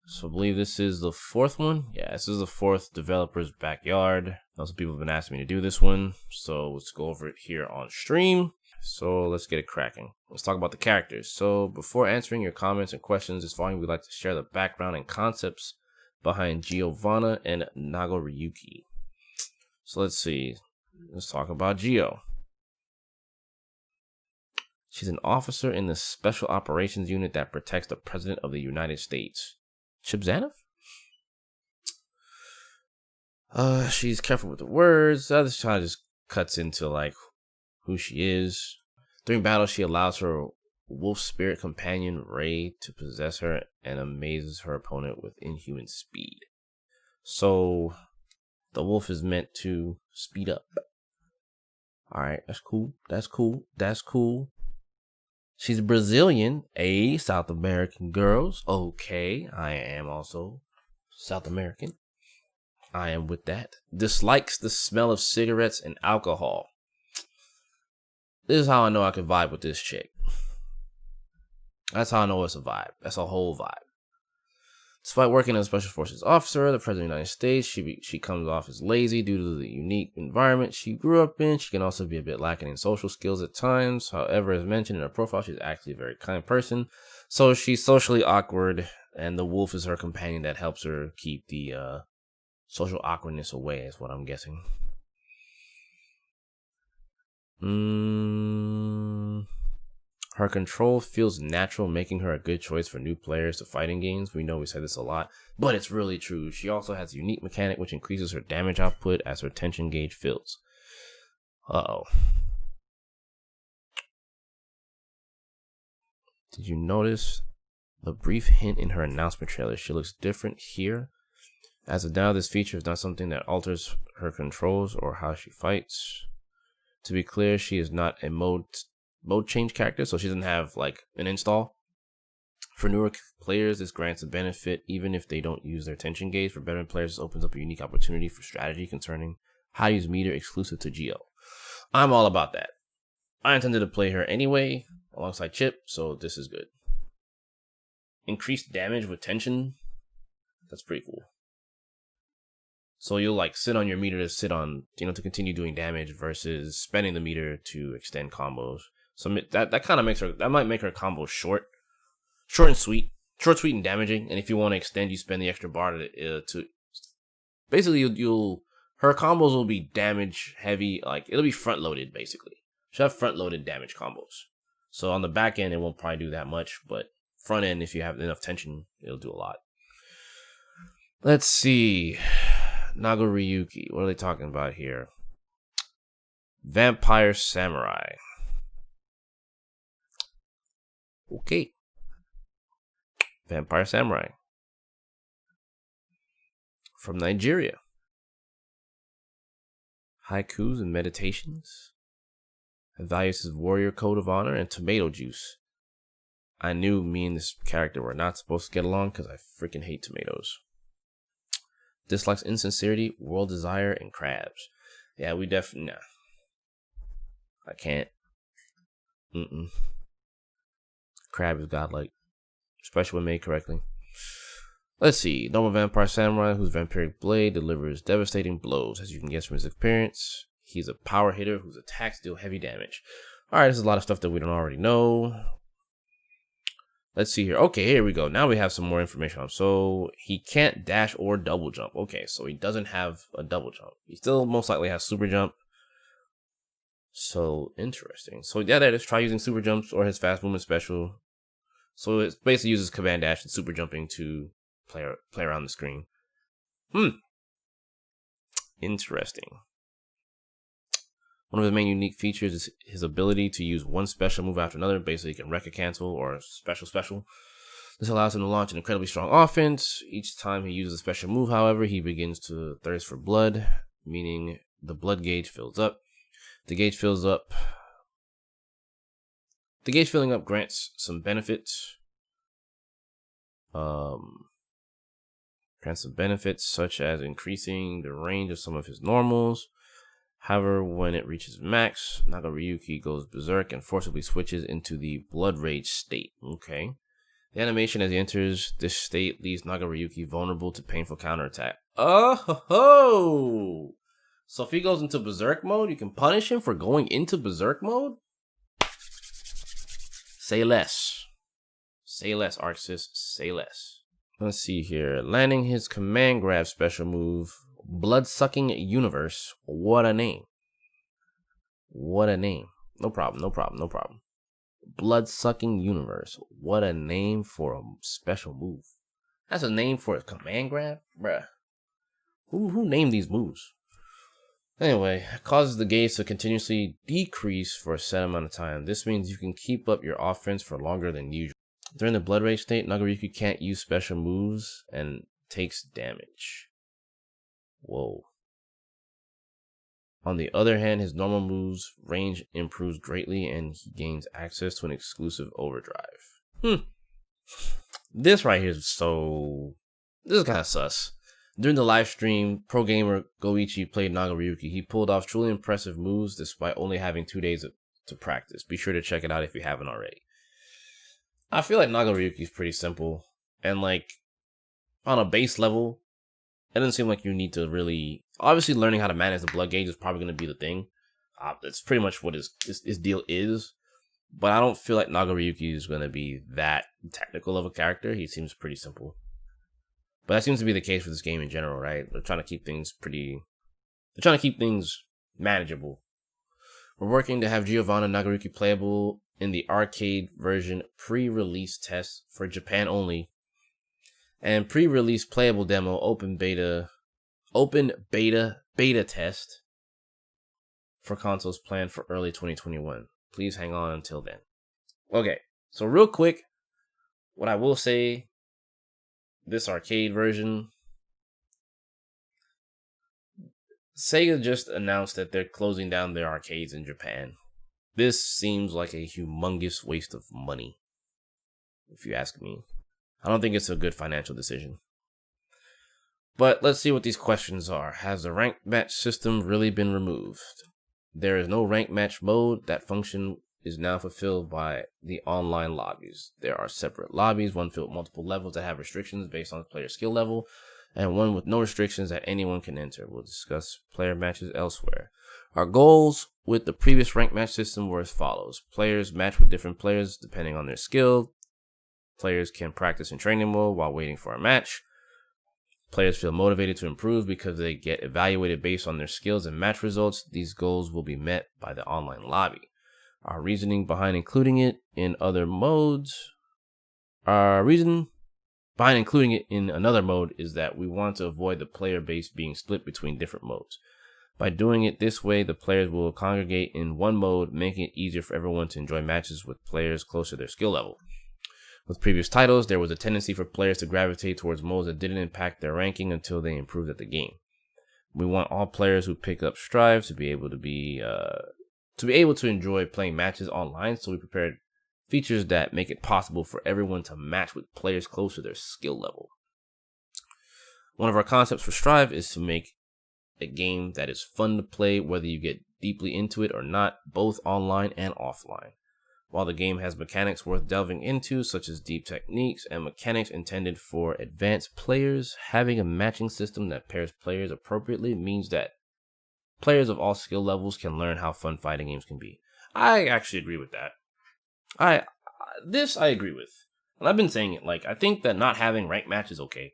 So I believe this is the fourth one. Yeah, this is the fourth developer's backyard. Some people have been asking me to do this one, so let's go over it here on stream. So let's get it cracking. Let's talk about the characters. So before answering your comments and questions, it's fine. We'd like to share the background and concepts behind Giovanna and Nagoriyuki. So let's see. Let's talk about Gio. She's an officer in the Special Operations Unit that protects the President of the United States. Shibzanov? She's careful with the words. This child just cuts into like who she is. During battle, she allows her wolf spirit companion Ray to possess her and amazes her opponent with inhuman speed. So the wolf is meant to speed up. Alright, that's cool. That's cool. That's cool. She's Brazilian, South American girls. Okay, I am also South American. I am with that. Dislikes the smell of cigarettes and alcohol. This is how I know I can vibe with this chick. That's how I know it's a vibe. That's a whole vibe. Despite working as a Special Forces officer, the President of the United States, she comes off as lazy due to the unique environment she grew up in. She can also be a bit lacking in social skills at times. However, as mentioned in her profile, she's actually a very kind person. So she's socially awkward, and the wolf is her companion that helps her keep the social awkwardness away, is what I'm guessing. Her control feels natural, making her a good choice for new players to fighting games. We know we say this a lot, but it's really true. She also has a unique mechanic which increases her damage output as her tension gauge fills. Uh-oh. Did you notice the brief hint in her announcement trailer? She looks different here. As of now, this feature is not something that alters her controls or how she fights. To be clear, she is not a mode change character, so she doesn't have like an install. For newer players, this grants a benefit even if they don't use their tension gauge. For veteran players, this opens up a unique opportunity for strategy concerning how to use meter exclusive to Geo. I'm all about that. I intended to play her anyway alongside Chip, so this is good. Increased damage with tension. That's pretty cool. So you'll like sit on your meter to sit on, to continue doing damage versus spending the meter to extend combos. So that kind of makes her, that might make her combo short and sweet, and damaging. And if you want to extend, you spend the extra bar to basically her combos will be damage heavy, like it'll be front loaded basically. She'll have front loaded damage combos. So on the back end, it won't probably do that much, but front end, if you have enough tension, it'll do a lot. Let's see. Nagoriyuki, what are they talking about here? Vampire Samurai. Okay. Vampire Samurai. From Nigeria. Haikus and meditations. Values his warrior code of honor and tomato juice. I knew me and this character were not supposed to get along because I freaking hate tomatoes. Dislikes insincerity, world desire, and crabs. Yeah, we definitely... Nah. I can't. Crab is godlike. Especially when made correctly. Let's see. Normal Vampire Samurai, whose vampiric blade delivers devastating blows. As you can guess from his appearance, he's a power hitter whose attacks deal heavy damage. Alright, this is a lot of stuff that we don't already know. Let's see here. Okay, here we go. Now we have some more information on him. So he can't dash or double jump. Okay, so he doesn't have a double jump. He still most likely has super jump. So interesting. So yeah, that is, try using super jumps or his fast movement special. So it basically uses command dash and super jumping to play around the screen. Interesting. One of his main unique features is his ability to use one special move after another. Basically, he can wreck a cancel or a special. This allows him to launch an incredibly strong offense. Each time he uses a special move, however, he begins to thirst for blood, meaning the blood gauge fills up. The gauge filling up grants some benefits. Such as increasing the range of some of his normals. However, when it reaches max, Nagoriyuki goes berserk and forcibly switches into the blood rage state. Okay. The animation as he enters this state leaves Nagoriyuki vulnerable to painful counterattack. Oh ho ho! So if he goes into berserk mode, you can punish him for going into berserk mode? Say less. Say less, Arxis. Say less. Let's see here. Landing his command grab special move, Blood-Sucking Universe. What a name. What a name. No problem, no problem, no problem. Blood-Sucking Universe. What a name for a special move. That's a name for a command grab? Bruh. Who named these moves? Anyway, it causes the gauge to continuously decrease for a set amount of time. This means you can keep up your offense for longer than usual. During the Blood Rage state, Nagoriyuki can't use special moves and takes damage. Whoa. On the other hand, his normal moves range improves greatly and he gains access to an exclusive overdrive. This right here is this is kind of sus. During the live stream, pro gamer Goichi played Nagoriyuki. He pulled off truly impressive moves despite only having 2 days to practice. Be sure to check it out if you haven't already. I feel like Nagoriyuki is pretty simple. And like, on a base level, it doesn't seem like you need to really... Obviously, learning how to manage the blood gauge is probably going to be the thing. That's pretty much what his deal is. But I don't feel like Nagoriyuki is going to be that technical of a character. He seems pretty simple. But that seems to be the case for this game in general, right? They're trying to keep things manageable. We're working to have Giovanna Nagoriyuki playable in the arcade version pre-release test for Japan only. And pre-release playable demo open beta test for consoles planned for early 2021. Please hang on until then. Okay, so real quick, what I will say, this arcade version, Sega just announced that they're closing down their arcades in Japan. This seems like a humongous waste of money, if you ask me. I don't think it's a good financial decision. But let's see what these questions are. Has the ranked match system really been removed? There is no ranked match mode. That function is now fulfilled by the online lobbies. There are separate lobbies, one filled with multiple levels that have restrictions based on the player skill level, and one with no restrictions that anyone can enter. We'll discuss player matches elsewhere. Our goals with the previous ranked match system were as follows. Players match with different players depending on their skill. Players can practice in training mode while waiting for a match. Players feel motivated to improve because they get evaluated based on their skills and match results. These goals will be met by the online lobby. Our reasoning behind including it in other modes. Our reason behind including it in another mode is that we want to avoid the player base being split between different modes. By doing it this way, the players will congregate in one mode, making it easier for everyone to enjoy matches with players close to their skill level. With previous titles, there was a tendency for players to gravitate towards modes that didn't impact their ranking until they improved at the game. We want all players who pick up Strive to be able to enjoy playing matches online, so we prepared features that make it possible for everyone to match with players close to their skill level. One of our concepts for Strive is to make a game that is fun to play whether you get deeply into it or not, both online and offline. While the game has mechanics worth delving into, such as deep techniques and mechanics intended for advanced players, having a matching system that pairs players appropriately means that players of all skill levels can learn how fun fighting games can be. I actually agree with that. I agree with. And I've been saying it, like, I think that not having ranked match is okay.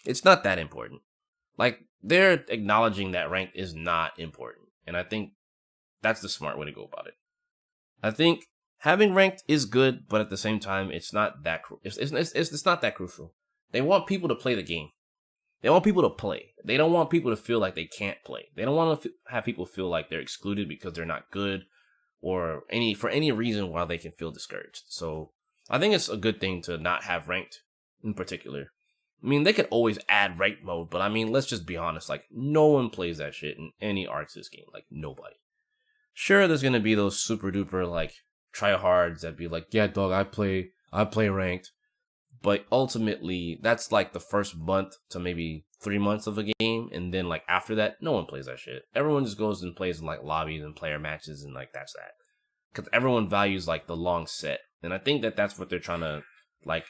It's not that important. Like, they're acknowledging that ranked is not important. And I think that's the smart way to go about it. I think having ranked is good, but at the same time, it's not that it's not that crucial. They want people to play the game. They want people to play. They don't want people to feel like they can't play. They don't want to have people feel like they're excluded because they're not good or for any reason why they can feel discouraged. So I think it's a good thing to not have ranked in particular. I mean, they could always add ranked mode, but I mean, let's just be honest. Like, no one plays that shit in any Arxis game. Like, nobody. Sure, there's gonna be those super duper like tryhards that be like, yeah, dog, I play ranked. But ultimately, that's like the first month to maybe 3 months of a game, and then like after that, no one plays that shit. Everyone just goes and plays in like lobbies and player matches, and like that's that. Because everyone values like the long set And I think that that's what they're trying to like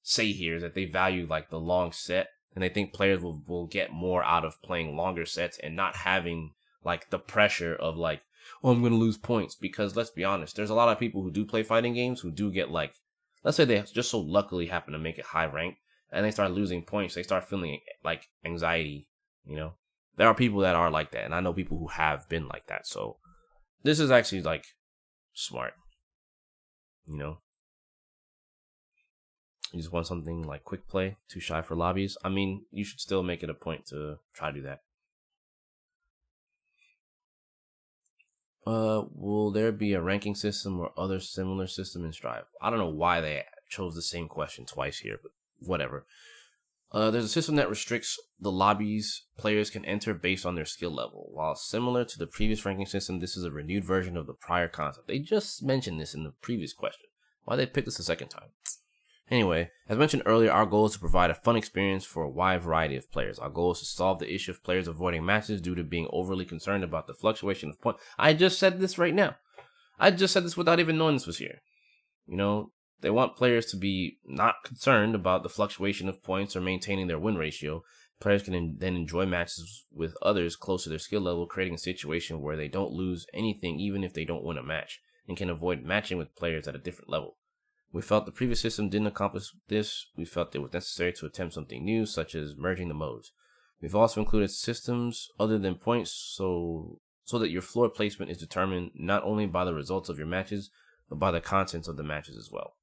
say here, is that they value like the long set, and they think players will get more out of playing longer sets and not having like the pressure of like, oh, I'm going to lose points. Because let's be honest, there's a lot of people who do play fighting games who do get like, let's say they just so luckily happen to make it high rank and they start losing points. They start feeling like anxiety, you know? There are people that are like that, and I know people who have been like that. So this is actually like smart, you know? You just want something like quick play, too shy for lobbies. I mean, you should still make it a point to try to do that. Will there be a ranking system or other similar system in Strive? I don't know why they chose the same question twice here, but whatever. There's a system that restricts the lobbies players can enter based on their skill level. While similar to the previous ranking system, this is a renewed version of the prior concept. They just mentioned this in the previous question. Why they picked this a second time? Anyway, as mentioned earlier, our goal is to provide a fun experience for a wide variety of players. Our goal is to solve the issue of players avoiding matches due to being overly concerned about the fluctuation of points. I just said this right now. I just said this without even knowing this was here. You know, they want players to be not concerned about the fluctuation of points or maintaining their win ratio. Players can then enjoy matches with others close to their skill level, creating a situation where they don't lose anything even if they don't win a match, and can avoid matching with players at a different level. We felt the previous system didn't accomplish this. We felt it was necessary to attempt something new, such as merging the modes. We've also included systems other than points so that your floor placement is determined not only by the results of your matches, but by the contents of the matches as well.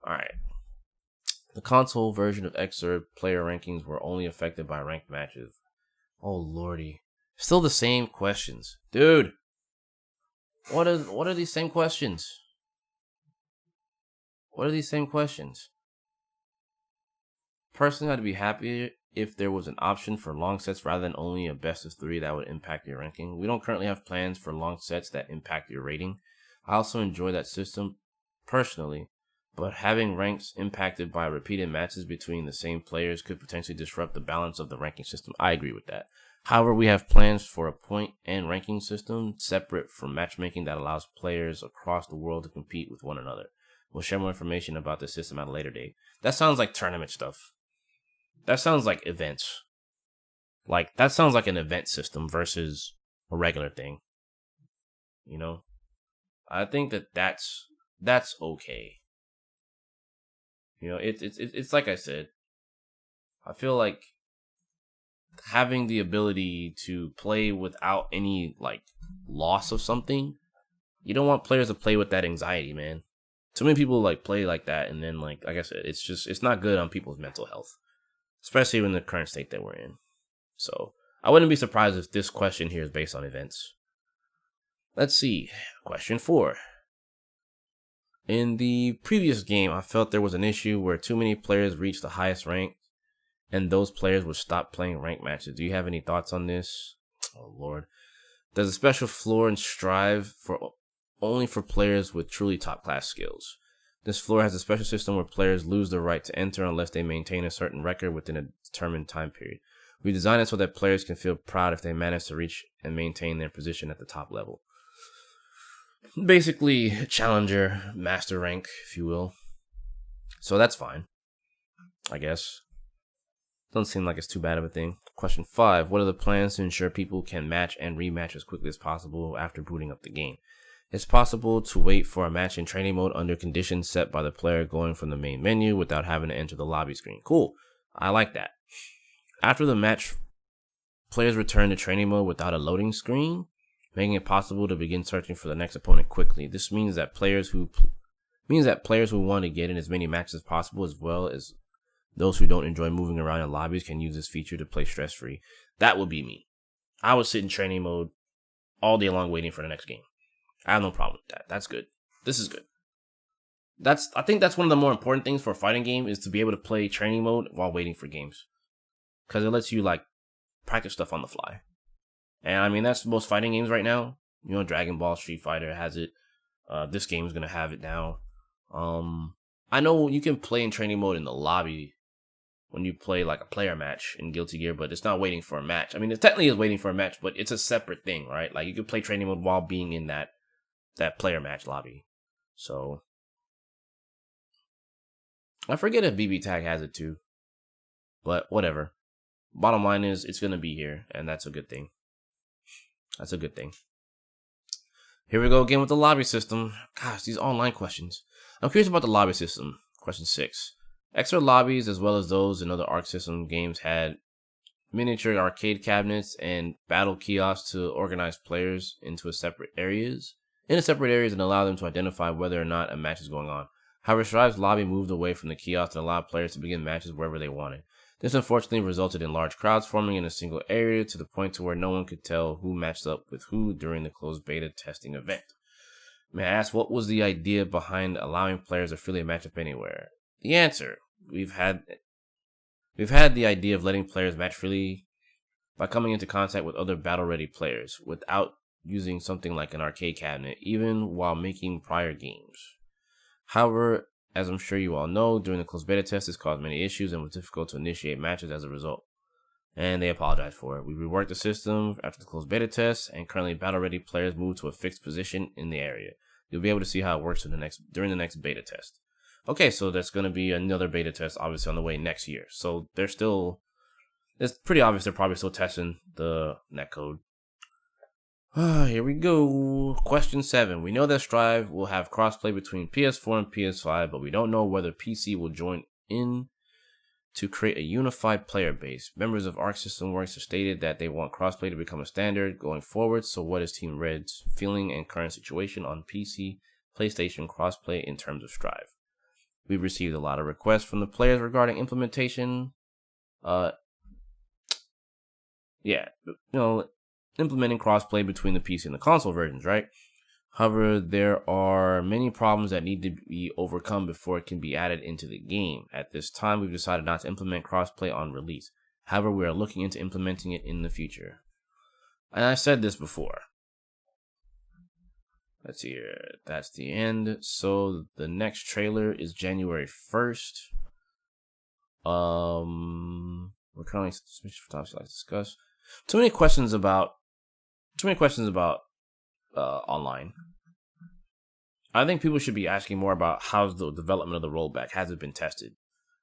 Alright. The console version of Excerpt player rankings were only affected by ranked matches. Oh lordy. Still the same questions. Dude! What are these same questions? What are these same questions? Personally, I'd be happier if there was an option for long sets rather than only a best of 3 that would impact your ranking. We don't currently have plans for long sets that impact your rating. I also enjoy that system personally, but having ranks impacted by repeated matches between the same players could potentially disrupt the balance of the ranking system. I agree with that. However, we have plans for a point and ranking system separate from matchmaking that allows players across the world to compete with one another. We'll share more information about the system at a later date. That sounds like tournament stuff. That sounds like events. Like, that sounds like an event system versus a regular thing. You know? I think that's okay. You know, it's like I said. I feel like having the ability to play without any, like, loss of something, you don't want players to play with that anxiety, man. Too many people like play like that, and then like I said, it's not good on people's mental health, especially in the current state that we're in. So I wouldn't be surprised if this question here is based on events. Let's see, question 4. In the previous game, I felt there was an issue where too many players reached the highest rank, and those players would stop playing ranked matches. Do you have any thoughts on this? Oh Lord, there's a special floor in Strive only for players with truly top-class skills. This floor has a special system where players lose the right to enter unless they maintain a certain record within a determined time period. We designed it so that players can feel proud if they manage to reach and maintain their position at the top level. Basically, challenger, master rank, if you will. So that's fine, I guess. Doesn't seem like it's too bad of a thing. Question 5. What are the plans to ensure people can match and rematch as quickly as possible after booting up the game? It's possible to wait for a match in training mode under conditions set by the player going from the main menu without having to enter the lobby screen. Cool. I like that. After the match, players return to training mode without a loading screen, making it possible to begin searching for the next opponent quickly. This means that players who want to get in as many matches as possible, as well as those who don't enjoy moving around in lobbies, can use this feature to play stress-free. That would be me. I would sit in training mode all day long waiting for the next game. I have no problem with that. That's good. This is good. I think that's one of the more important things for a fighting game, is to be able to play training mode while waiting for games. Because it lets you like practice stuff on the fly. And I mean, that's most fighting games right now. You know, Dragon Ball, Street Fighter has it. This game is going to have it now. I know you can play in training mode in the lobby when you play like a player match in Guilty Gear, but it's not waiting for a match. I mean, it technically is waiting for a match, but it's a separate thing, right? Like you can play training mode while being in that player match lobby. So I forget if BB Tag has it too, but whatever. Bottom line is it's gonna be here, and that's a good thing. That's a good thing. Here we go again with the lobby system. Gosh, these online questions. I'm curious about the lobby system. Question 6. Extra lobbies, as well as those in other Arc System games, had miniature arcade cabinets and battle kiosks to organize players into separate areas and allow them to identify whether or not a match is going on. However, Strive's lobby moved away from the kiosk and allowed players to begin matches wherever they wanted. This unfortunately resulted in large crowds forming in a single area to the point to where no one could tell who matched up with who during the closed beta testing event. May I ask, what was the idea behind allowing players to freely match up anywhere? The answer: we've had the idea of letting players match freely by coming into contact with other battle-ready players without using something like an arcade cabinet, even while making prior games. However, as I'm sure you all know, during the closed beta test, this caused many issues and was difficult to initiate matches as a result. And they apologized for it. We reworked the system after the closed beta test, and currently battle-ready players move to a fixed position in the area. You'll be able to see how it works during the next beta test. Okay, so that's going to be another beta test, obviously, on the way next year. So it's pretty obvious they're probably still testing the netcode. Here we go. Question 7. We know that Strive will have crossplay between PS4 and PS5, but we don't know whether PC will join in to create a unified player base. Members of Arc System Works have stated that they want crossplay to become a standard going forward. So what is Team Red's feeling and current situation on PC, PlayStation crossplay in terms of Strive? We've received a lot of requests from the players regarding implementation. Implementing crossplay between the PC and the console versions, right? However, there are many problems that need to be overcome before it can be added into the game. At this time, we've decided not to implement crossplay on release. However, we are looking into implementing it in the future. And I said this before. Let's see here. That's the end. So the next trailer is January 1st. We're currently switching for topics to discuss. Too many questions about online. I think people should be asking more about how's the development of the rollback. Has it been tested?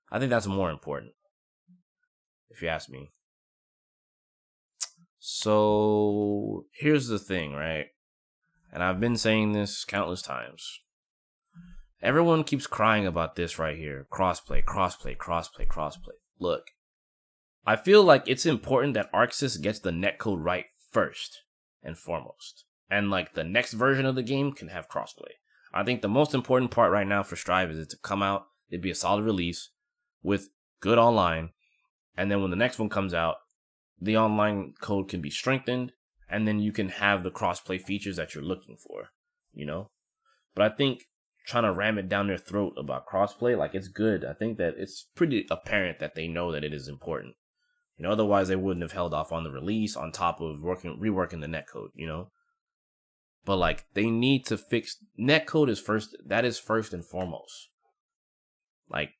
I think that's more important, if you ask me. So here's the thing, right? And I've been saying this countless times. Everyone keeps crying about this right here. Crossplay. Look, I feel like it's important that ArcSys gets the netcode right first and foremost. And like the next version of the game can have crossplay. I think the most important part right now for Strive is it to come out, it'd be a solid release with good online. And then when the next one comes out, the online code can be strengthened. And then you can have the crossplay features that you're looking for, you know? But I think trying to ram it down their throat about crossplay, like, it's good. I think that it's pretty apparent that they know that it is important. You know, otherwise they wouldn't have held off on the release on top of reworking the netcode, you know? But like, they need to fix netcode is first. That is first and foremost. Like,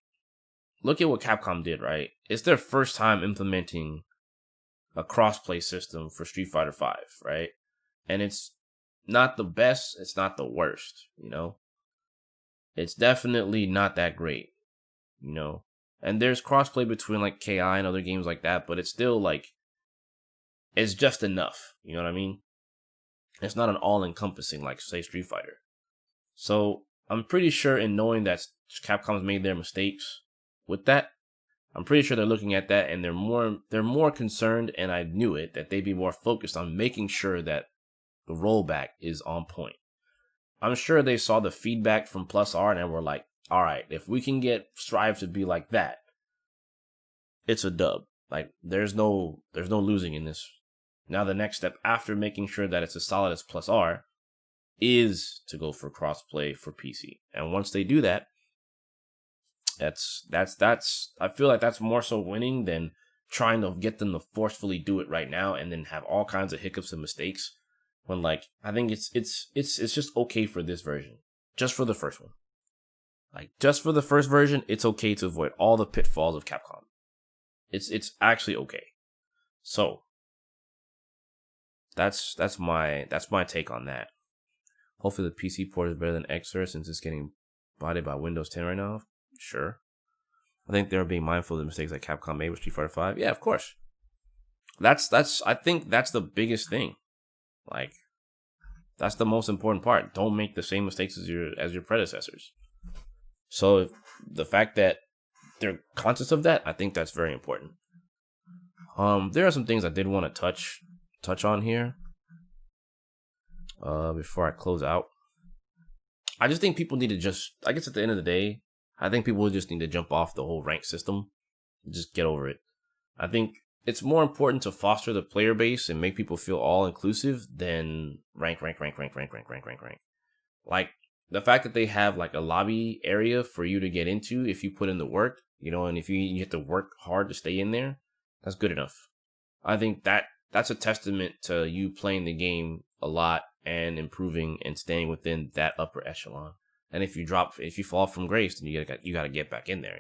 look at what Capcom did, right? It's their first time implementing a crossplay system for Street Fighter V, right? And it's not the best, it's not the worst, you know? It's definitely not that great, you know? And there's crossplay between like KI and other games like that, but it's still like, it's just enough, you know what I mean? It's not an all-encompassing like, say, Street Fighter. So I'm pretty sure in knowing that Capcom's made their mistakes with that, I'm pretty sure they're looking at that and they're more concerned, and I knew it, that they'd be more focused on making sure that the rollback is on point. I'm sure they saw the feedback from Plus R and were like, all right, if we can get Strive to be like that, it's a dub. Like, there's no losing in this. Now the next step after making sure that it's as solid as Plus R is to go for crossplay for PC. And once they do that, that's I feel like that's more so winning than trying to get them to forcefully do it right now and then have all kinds of hiccups and mistakes. When like, I think it's just okay for this version, just for the first one. Like, just for the first version, it's okay to avoid all the pitfalls of Capcom. It's actually okay. So that's my take on that. Hopefully the PC port is better than XR since it's getting bodied by Windows 10 right now. Sure. I think they're being mindful of the mistakes that Capcom made with Street Fighter 5. Yeah, of course. I think that's the biggest thing. Like, that's the most important part. Don't make the same mistakes as your predecessors. So the fact that they're conscious of that, I think that's very important. There are some things I did want to touch on here. Before I close out. I just think people need to I guess at the end of the day, I think people just need to jump off the whole rank system. Just get over it. I think it's more important to foster the player base and make people feel all inclusive than rank. Like, the fact that they have like a lobby area for you to get into if you put in the work, and if you have to work hard to stay in there, that's good enough. I think that's a testament to you playing the game a lot and improving and staying within that upper echelon. And if you fall from grace, then you gotta get back in there,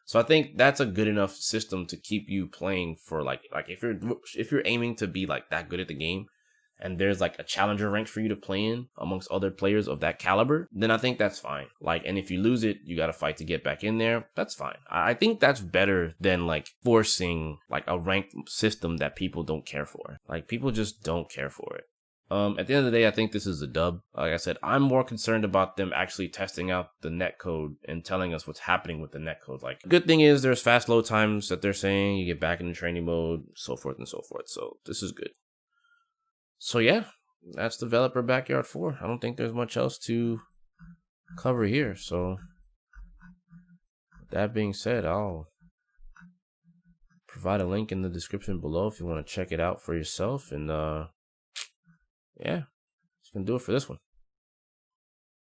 So I think that's a good enough system to keep you playing for like if you're aiming to be like that good at the game, and there's like a challenger rank for you to play in amongst other players of that caliber, then I think that's fine. Like, and if you lose it, you got to fight to get back in there. That's fine. I think that's better than like forcing like a ranked system that people don't care for. Like, people just don't care for it. At the end of the day, I think this is a dub. Like I said, I'm more concerned about them actually testing out the netcode and telling us what's happening with the netcode. Like, the good thing is there's fast load times that they're saying you get back into training mode, so forth and so forth. So this is good. So yeah, that's Developer Backyard 4. I don't think there's much else to cover here. So with that being said, I'll provide a link in the description below if you want to check it out for yourself. And yeah, that's gonna do it for this one.